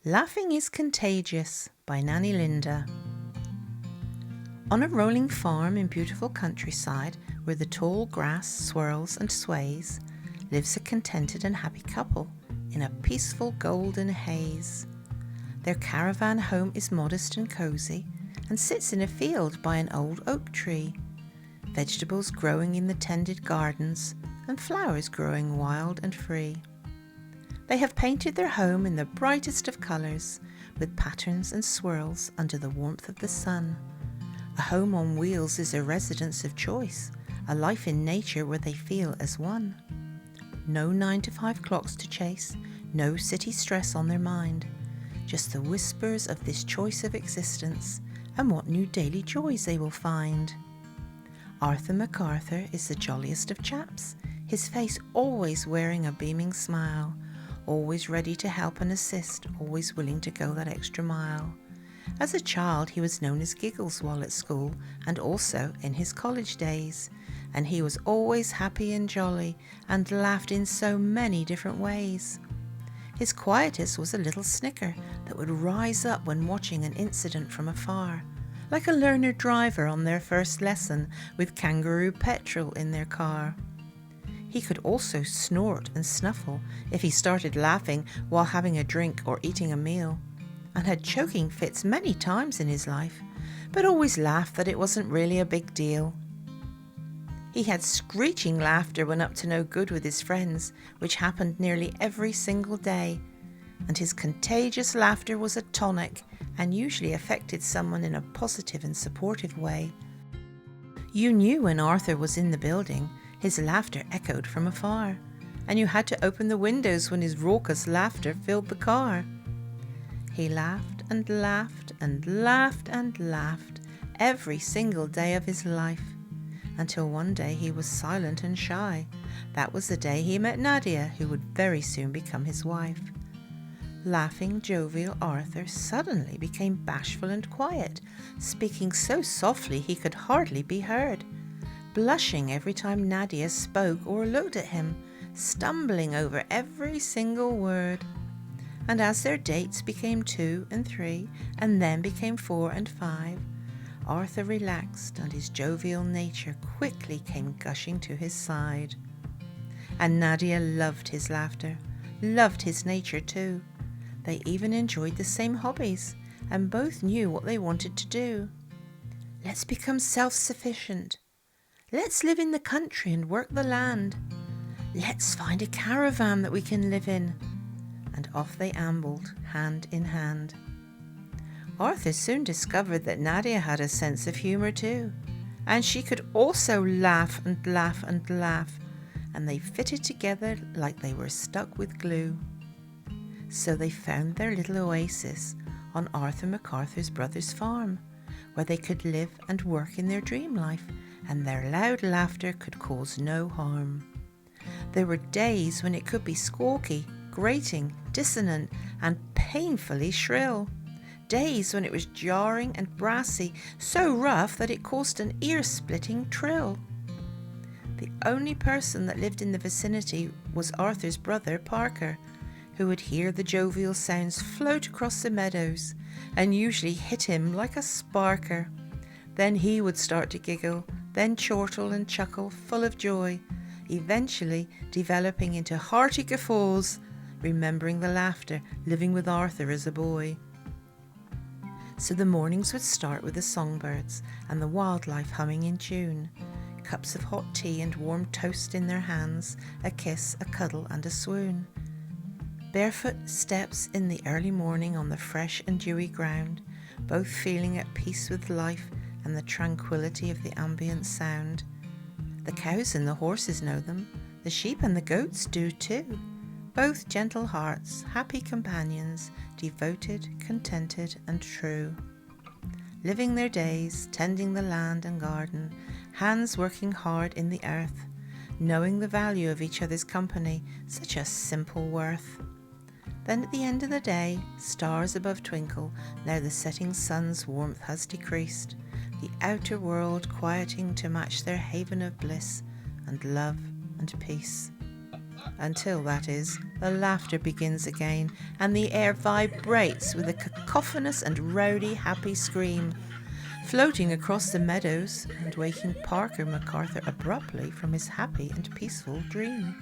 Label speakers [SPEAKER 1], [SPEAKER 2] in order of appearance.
[SPEAKER 1] Laughing is Contagious by Nanny Linda. On a rolling farm in beautiful countryside where the tall grass swirls and sways, lives a contented and happy couple in a peaceful golden haze. Their caravan home is modest and cosy and sits in a field by an old oak tree. Vegetables growing in the tended gardens and flowers growing wild and free. They have painted their home in the brightest of colours, with patterns and swirls under the warmth of the sun. A home on wheels is a residence of choice, a life in nature where they feel as one. No 9-to-5 clocks to chase, no city stress on their mind. Just the whispers of this choice of existence and what new daily joys they will find. Arthur MacArthur is the jolliest of chaps, his face always wearing a beaming smile. Always ready to help and assist, always willing to go that extra mile. As a child, he was known as Giggles while at school and also in his college days. And he was always happy and jolly and laughed in so many different ways. His quietest was a little snicker that would rise up when watching an incident from afar, like a learner driver on their first lesson with kangaroo petrol in their car. He could also snort and snuffle if he started laughing while having a drink or eating a meal, and had choking fits many times in his life, but always laughed that it wasn't really a big deal. He had screeching laughter when up to no good with his friends, which happened nearly every single day, and his contagious laughter was a tonic and usually affected someone in a positive and supportive way. You knew when Arthur was in the building. His laughter echoed from afar, and you had to open the windows when his raucous laughter filled the car. He laughed and laughed and laughed and laughed every single day of his life, until one day he was silent and shy. That was the day he met Nadia, who would very soon become his wife. Laughing, jovial Arthur suddenly became bashful and quiet, speaking so softly he could hardly be heard. Blushing every time Nadia spoke or looked at him, stumbling over every single word. And as their dates became 2 and 3, and then became 4 and 5, Arthur relaxed and his jovial nature quickly came gushing to his side. And Nadia loved his laughter, loved his nature too. They even enjoyed the same hobbies, and both knew what they wanted to do. Let's become self-sufficient. Let's live in the country and work the land. Let's find a caravan that we can live in. And off they ambled, hand in hand. Arthur soon discovered that Nadia had a sense of humour too, and she could also laugh and laugh and laugh, and they fitted together like they were stuck with glue. So they found their little oasis on Arthur MacArthur's brother's farm, where they could live and work in their dream life, and their loud laughter could cause no harm. There were days when it could be squawky, grating, dissonant, and painfully shrill. Days when it was jarring and brassy, so rough that it caused an ear-splitting trill. The only person that lived in the vicinity was Arthur's brother, Parker, who would hear the jovial sounds float across the meadows and usually hit him like a sparker. Then he would start to giggle, then chortle and chuckle, full of joy, eventually developing into hearty guffaws, remembering the laughter living with Arthur as a boy. So the mornings would start with the songbirds and the wildlife humming in tune, cups of hot tea and warm toast in their hands, a kiss, a cuddle and a swoon. Barefoot steps in the early morning on the fresh and dewy ground, both feeling at peace with life and the tranquility of the ambient sound. The cows and the horses know them, the sheep and the goats do too. Both gentle hearts, happy companions, devoted, contented and true. Living their days, tending the land and garden, hands working hard in the earth, knowing the value of each other's company, such a simple worth. Then at the end of the day, stars above twinkle, now the setting sun's warmth has decreased, the outer world quieting to match their haven of bliss and love and peace. Until, that is, the laughter begins again and the air vibrates with a cacophonous and rowdy happy scream, floating across the meadows and waking Parker MacArthur abruptly from his happy and peaceful dream.